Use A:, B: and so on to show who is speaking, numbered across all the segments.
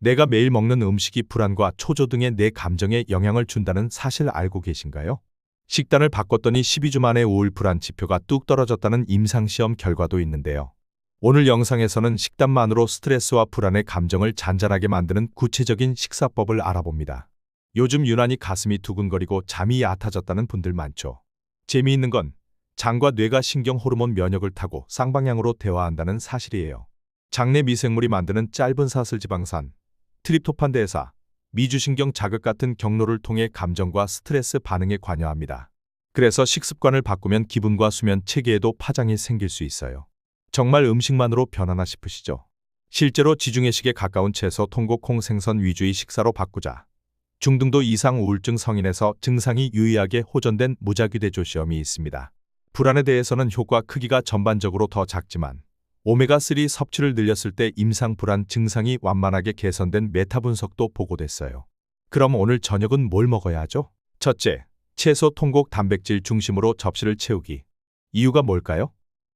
A: 내가 매일 먹는 음식이 불안과 초조 등의 내 감정에 영향을 준다는 사실 알고 계신가요? 식단을 바꿨더니 12주 만에 우울 불안 지표가 뚝 떨어졌다는 임상시험 결과도 있는데요. 오늘 영상에서는 식단만으로 스트레스와 불안의 감정을 잔잔하게 만드는 구체적인 식사법을 알아봅니다. 요즘 유난히 가슴이 두근거리고 잠이 얕아졌다는 분들 많죠. 재미있는 건 장과 뇌가 신경 호르몬 면역을 타고 쌍방향으로 대화한다는 사실이에요. 장내 미생물이 만드는 짧은 사슬지방산, 트립토판 대사, 미주신경 자극 같은 경로를 통해 감정과 스트레스 반응에 관여합니다. 그래서 식습관을 바꾸면 기분과 수면 체계에도 파장이 생길 수 있어요. 정말 음식만으로 변하나 싶으시죠? 실제로 지중해식에 가까운 채소, 통곡, 콩, 생선 위주의 식사로 바꾸자. 중등도 이상 우울증 성인에서 증상이 유의하게 호전된 무작위대조 시험이 있습니다. 불안에 대해서는 효과 크기가 전반적으로 더 작지만 오메가3 섭취를 늘렸을 때 임상 불안 증상이 완만하게 개선된 메타 분석도 보고됐어요. 그럼 오늘 저녁은 뭘 먹어야 하죠? 첫째, 채소, 통곡, 단백질 중심으로 접시를 채우기. 이유가 뭘까요?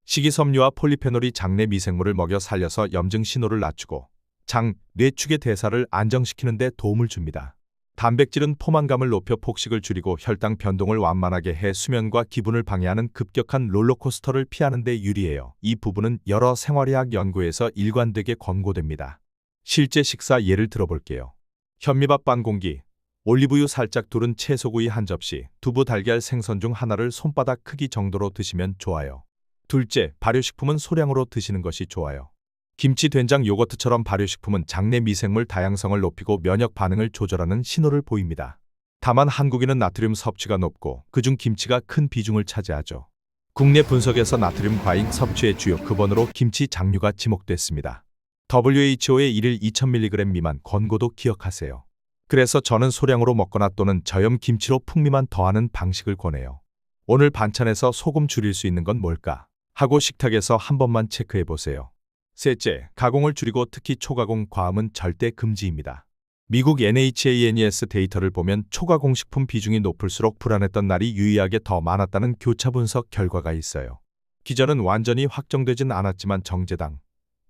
A: 식이섬유와 폴리페놀이 장내 미생물을 먹여 살려서 염증 신호를 낮추고 장, 뇌축의 대사를 안정시키는 데 도움을 줍니다. 단백질은 포만감을 높여 폭식을 줄이고 혈당 변동을 완만하게 해 수면과 기분을 방해하는 급격한 롤러코스터를 피하는 데 유리해요. 이 부분은 여러 생활의학 연구에서 일관되게 권고됩니다. 실제 식사 예를 들어볼게요. 현미밥 반 공기, 올리브유 살짝 두른 채소구이 한 접시, 두부, 달걀, 생선 중 하나를 손바닥 크기 정도로 드시면 좋아요. 둘째, 발효식품은 소량으로 드시는 것이 좋아요. 김치, 된장, 요거트처럼 발효식품은 장내 미생물 다양성을 높이고 면역 반응을 조절하는 신호를 보입니다. 다만 한국인은 나트륨 섭취가 높고 그중 김치가 큰 비중을 차지하죠. 국내 분석에서 나트륨 과잉 섭취의 주요 근원으로 김치 장류가 지목됐습니다. WHO의 1일 2000mg 미만 권고도 기억하세요. 그래서 저는 소량으로 먹거나 또는 저염 김치로 풍미만 더하는 방식을 권해요. 오늘 반찬에서 소금 줄일 수 있는 건 뭘까? 하고 식탁에서 한 번만 체크해 보세요. 셋째, 가공을 줄이고 특히 초가공 과음은 절대 금지입니다. 미국 NHANES 데이터를 보면 초가공 식품 비중이 높을수록 불안했던 날이 유의하게 더 많았다는 교차 분석 결과가 있어요. 기전은 완전히 확정되진 않았지만 정제당,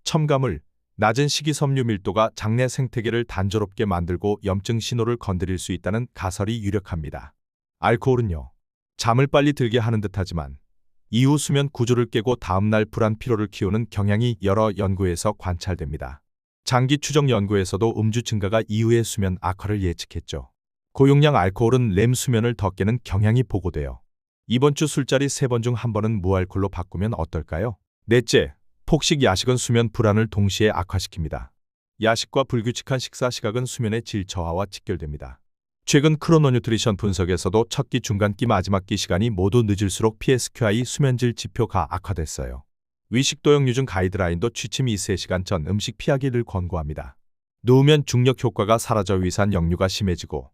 A: 첨가물, 낮은 식이섬유 밀도가 장내 생태계를 단조롭게 만들고 염증 신호를 건드릴 수 있다는 가설이 유력합니다. 알코올은요, 잠을 빨리 들게 하는 듯하지만 이후 수면 구조를 깨고 다음날 불안 피로를 키우는 경향이 여러 연구에서 관찰됩니다. 장기 추적 연구에서도 음주 증가가 이후의 수면 악화를 예측했죠. 고용량 알코올은 렘 수면을 더 깨는 경향이 보고돼요. 이번 주 술자리 3번 중 1번은 무알콜로 바꾸면 어떨까요? 넷째, 폭식, 야식은 수면 불안을 동시에 악화시킵니다. 야식과 불규칙한 식사 시각은 수면의 질 저하와 직결됩니다. 최근 크로노뉴트리션 분석에서도 첫 끼, 중간 끼, 마지막 끼 시간이 모두 늦을수록 PSQI 수면질 지표가 악화됐어요. 위식도형 유증 가이드라인도 취침 2~3시간 전 음식 피하기를 권고합니다. 누우면 중력 효과가 사라져 위산 역류가 심해지고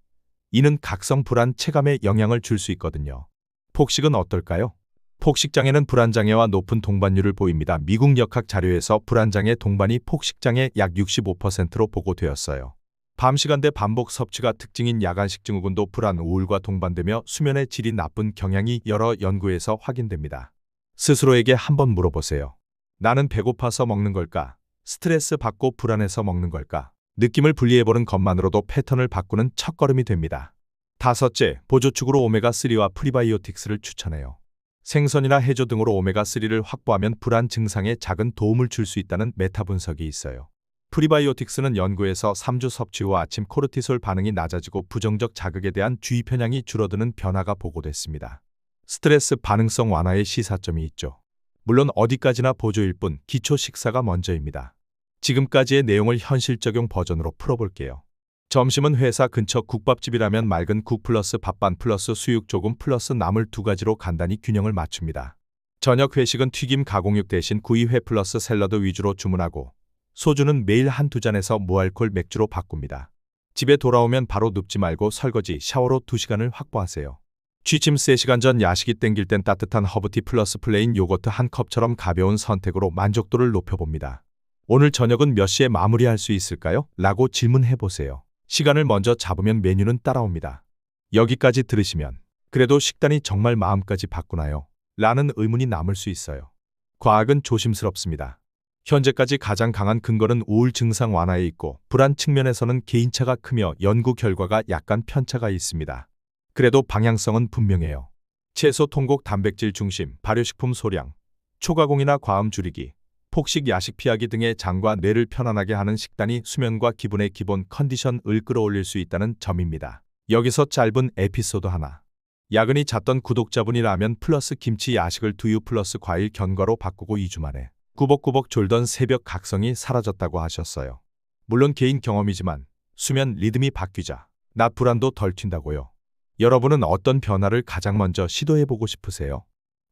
A: 이는 각성 불안 체감에 영향을 줄 수 있거든요. 폭식은 어떨까요? 폭식장애는 불안장애와 높은 동반율을 보입니다. 미국 역학 자료에서 불안장애 동반이 폭식장애 약 65%로 보고되었어요. 밤 시간대 반복 섭취가 특징인 야간식 증후군도 불안, 우울과 동반되며 수면의 질이 나쁜 경향이 여러 연구에서 확인됩니다. 스스로에게 한번 물어보세요. 나는 배고파서 먹는 걸까? 스트레스 받고 불안해서 먹는 걸까? 느낌을 분리해보는 것만으로도 패턴을 바꾸는 첫걸음이 됩니다. 다섯째, 보조축으로 오메가3와 프리바이오틱스를 추천해요. 생선이나 해조 등으로 오메가3를 확보하면 불안 증상에 작은 도움을 줄 수 있다는 메타 분석이 있어요. 프리바이오틱스는 연구에서 3주 섭취 후 아침 코르티솔 반응이 낮아지고 부정적 자극에 대한 주의 편향이 줄어드는 변화가 보고됐습니다. 스트레스 반응성 완화의 시사점이 있죠. 물론 어디까지나 보조일 뿐 기초 식사가 먼저입니다. 지금까지의 내용을 현실 적용 버전으로 풀어볼게요. 점심은 회사 근처 국밥집이라면 맑은 국 플러스 밥반 플러스 수육 조금 플러스 나물 2가지로 간단히 균형을 맞춥니다. 저녁 회식은 튀김 가공육 대신 구이회 플러스 샐러드 위주로 주문하고 소주는 매일 1~2잔에서 무알콜 맥주로 바꿉니다. 집에 돌아오면 바로 눕지 말고 설거지, 샤워로 2시간을 확보하세요. 취침 3시간 전 야식이 땡길 땐 따뜻한 허브티 플러스 플레인 요거트 한 컵처럼 가벼운 선택으로 만족도를 높여봅니다. 오늘 저녁은 몇 시에 마무리할 수 있을까요? 라고 질문해보세요. 시간을 먼저 잡으면 메뉴는 따라옵니다. 여기까지 들으시면 그래도 식단이 정말 마음까지 바꾸나요? 라는 의문이 남을 수 있어요. 과학은 조심스럽습니다. 현재까지 가장 강한 근거는 우울 증상 완화에 있고 불안 측면에서는 개인차가 크며 연구 결과가 약간 편차가 있습니다. 그래도 방향성은 분명해요. 채소, 통곡, 단백질 중심, 발효식품 소량, 초가공이나 과음 줄이기, 폭식, 야식 피하기 등의 장과 뇌를 편안하게 하는 식단이 수면과 기분의 기본 컨디션을 끌어올릴 수 있다는 점입니다. 여기서 짧은 에피소드 하나. 야근이 잦던 구독자분이라면 플러스 김치 야식을 두유 플러스 과일 견과로 바꾸고 2주 만에 꾸벅꾸벅 졸던 새벽 각성이 사라졌다고 하셨어요. 물론 개인 경험이지만 수면 리듬이 바뀌자 낮 불안도 덜 튄다고요. 여러분은 어떤 변화를 가장 먼저 시도해보고 싶으세요?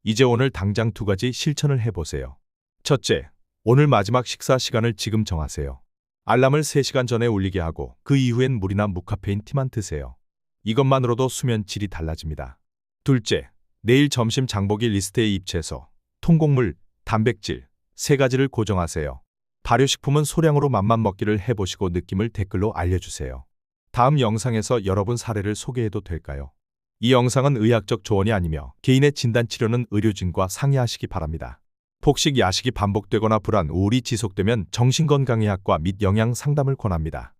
A: 이제 오늘 당장 2가지 실천을 해보세요. 첫째, 오늘 마지막 식사 시간을 지금 정하세요. 알람을 3시간 전에 울리게 하고 그 이후엔 물이나 무카페인 티만 드세요. 이것만으로도 수면 질이 달라집니다. 둘째, 내일 점심 장보기 리스트에 잎채소, 통곡물, 단백질 3가지를 고정하세요. 발효식품은 소량으로 맘만 먹기를 해보시고 느낌을 댓글로 알려주세요. 다음 영상에서 여러분 사례를 소개해도 될까요? 이 영상은 의학적 조언이 아니며 개인의 진단치료는 의료진과 상의하시기 바랍니다. 폭식, 야식이 반복되거나 불안, 우울이 지속되면 정신건강의학과 및 영양 상담을 권합니다.